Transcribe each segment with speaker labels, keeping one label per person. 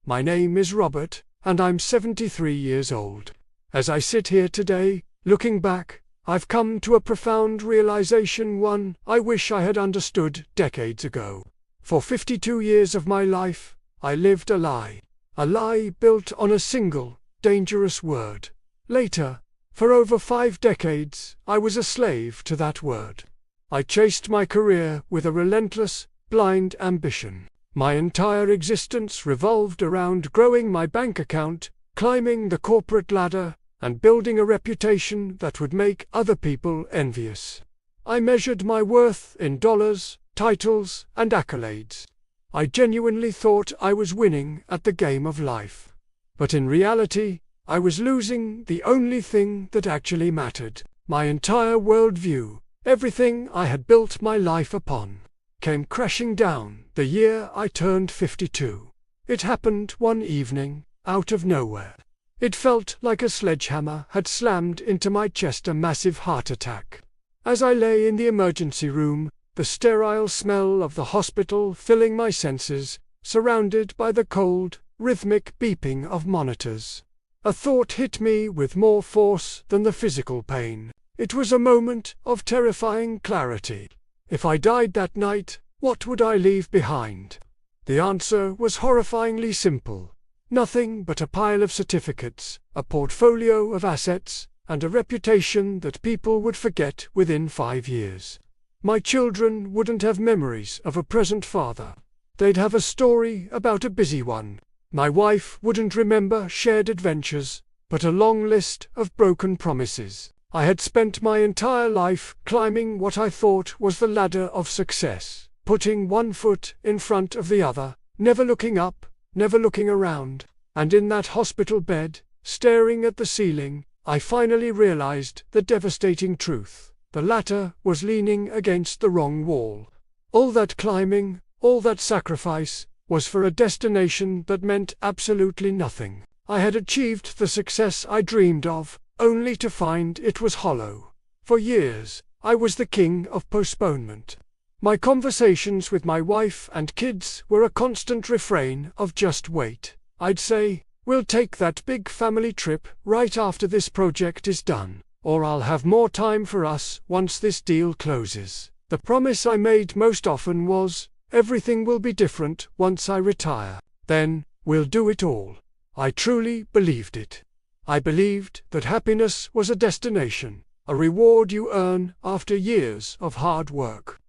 Speaker 1: My name is Robert, and I'm 73 years old. As I sit here today, looking back, I've come to a profound realization, one I wish I had understood decades ago. For 52 years of my life, I lived a lie built on a single, dangerous word. Later, for over 5 decades, I was a slave to that word. I chased my career with a relentless, blind ambition. My entire existence revolved around growing my bank account, climbing the corporate ladder, and building a reputation that would make other people envious. I measured my worth in dollars, titles, and accolades. I genuinely thought I was winning at the game of life. But in reality, I was losing the only thing that actually mattered. My entire worldview, everything I had built my life upon, came crashing down the year I turned 52. It happened one evening, out of nowhere. It felt like a sledgehammer had slammed into my chest, a massive heart attack. As I lay in the emergency room, the sterile smell of the hospital filling my senses, surrounded by the cold, rhythmic beeping of monitors, a thought hit me with more force than the physical pain. It was a moment of terrifying clarity. If I died that night, what would I leave behind? The answer was horrifyingly simple. Nothing but a pile of certificates, a portfolio of assets, and a reputation that people would forget within 5 years. My children wouldn't have memories of a present father. They'd have a story about a busy one. My wife wouldn't remember shared adventures, but a long list of broken promises. I had spent my entire life climbing what I thought was the ladder of success, putting one foot in front of the other, never looking up, never looking around. And in that hospital bed, staring at the ceiling, I finally realized the devastating truth. The latter was leaning against the wrong wall. All that climbing, all that sacrifice, was for a destination that meant absolutely nothing. I had achieved the success I dreamed of, only to find it was hollow. For years, I was the king of postponement. My conversations with my wife and kids were a constant refrain of just wait. I'd say, we'll take that big family trip right after this project is done, or I'll have more time for us once this deal closes. The promise I made most often was, everything will be different once I retire. Then, we'll do it all. I truly believed it. I believed that happiness was a destination, a reward you earn after years of hard work.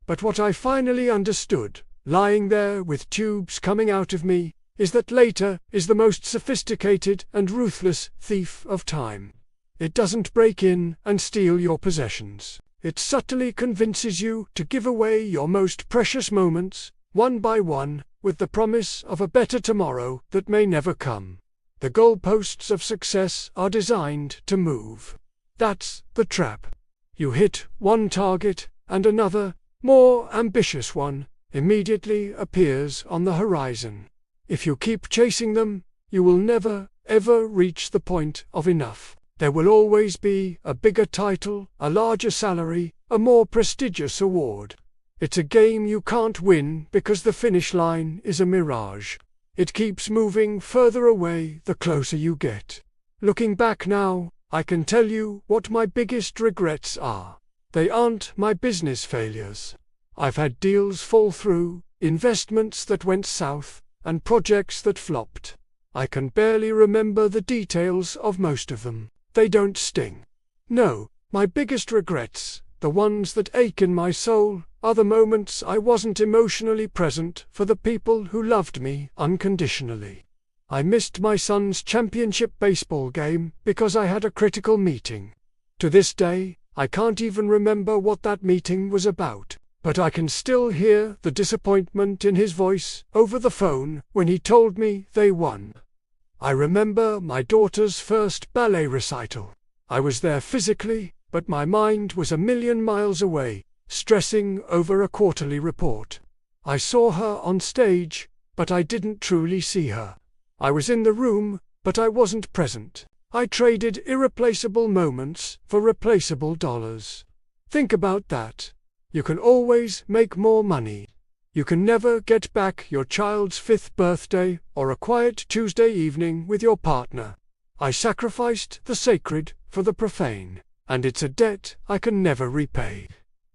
Speaker 1: But what I finally understood, lying there with tubes coming out of me, is that later is the most sophisticated and ruthless thief of time. It doesn't break in and steal your possessions. It subtly convinces you to give away your most precious moments, one by one, with the promise of a better tomorrow that may never come. The goalposts of success are designed to move. That's the trap. You hit one target, and another, more ambitious one, immediately appears on the horizon. If you keep chasing them, you will never, ever reach the point of enough. There will always be a bigger title, a larger salary, a more prestigious award. It's a game you can't win because the finish line is a mirage. It keeps moving further away the closer you get. Looking back now, I can tell you what my biggest regrets are. They aren't my business failures. I've had deals fall through, investments that went south, and projects that flopped. I can barely remember the details of most of them. They don't sting. No, my biggest regrets, the ones that ache in my soul, are the moments I wasn't emotionally present for the people who loved me unconditionally. I missed my son's championship baseball game because I had a critical meeting. To this day, I can't even remember what that meeting was about, but I can still hear the disappointment in his voice over the phone when he told me they won. I remember my daughter's first ballet recital. I was there physically, but my mind was a million miles away, stressing over a quarterly report. I saw her on stage, but I didn't truly see her. I was in the room, but I wasn't present. I traded irreplaceable moments for replaceable dollars. Think about that. You can always make more money. You can never get back your child's 5th birthday or a quiet Tuesday evening with your partner. I sacrificed the sacred for the profane, and it's a debt I can never repay.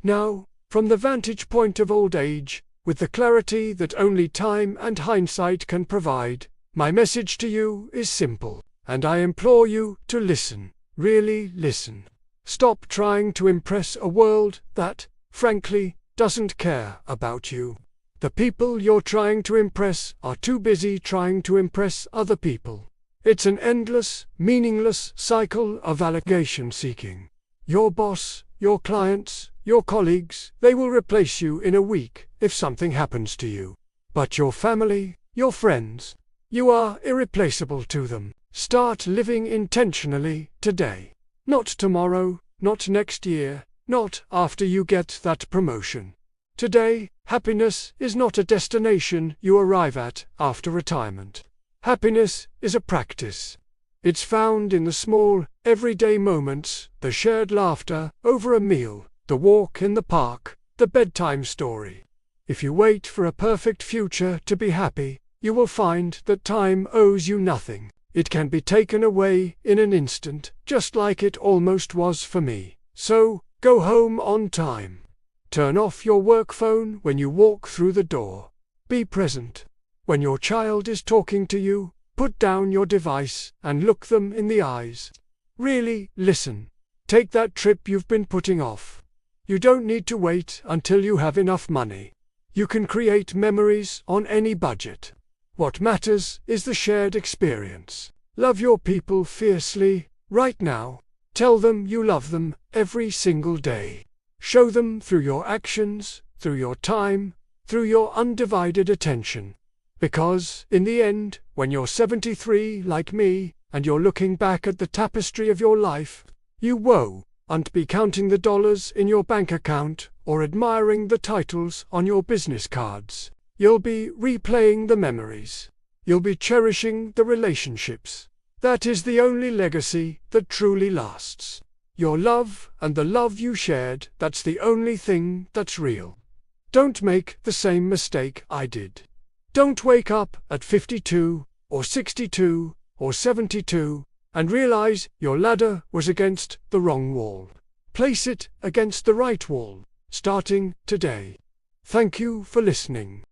Speaker 1: Now, from the vantage point of old age, with the clarity that only time and hindsight can provide, my message to you is simple, and I implore you to listen, really listen. Stop trying to impress a world that, frankly, doesn't care about you. The people you're trying to impress are too busy trying to impress other people. It's an endless, meaningless cycle of validation seeking. Your boss, your clients, your colleagues, they will replace you in a week if something happens to you. But your family, your friends, you are irreplaceable to them. Start living intentionally today. Not tomorrow, not next year, not after you get that promotion. Today, happiness is not a destination you arrive at after retirement. Happiness is a practice. It's found in the small, everyday moments, the shared laughter over a meal, the walk in the park, the bedtime story. If you wait for a perfect future to be happy, you will find that time owes you nothing. It can be taken away in an instant, just like it almost was for me. So, go home on time. Turn off your work phone when you walk through the door. Be present. When your child is talking to you, put down your device and look them in the eyes. Really listen. Take that trip you've been putting off. You don't need to wait until you have enough money. You can create memories on any budget. What matters is the shared experience. Love your people fiercely, right now. Tell them you love them every single day. Show them through your actions, through your time, through your undivided attention. Because, in the end, when you're 73 like me, and you're looking back at the tapestry of your life, you won't be counting the dollars in your bank account or admiring the titles on your business cards. You'll be replaying the memories. You'll be cherishing the relationships. That is the only legacy that truly lasts. Your love and the love you shared, that's the only thing that's real. Don't make the same mistake I did. Don't wake up at 52, or 62, or 72, and realize your ladder was against the wrong wall. Place it against the right wall, starting today. Thank you for listening.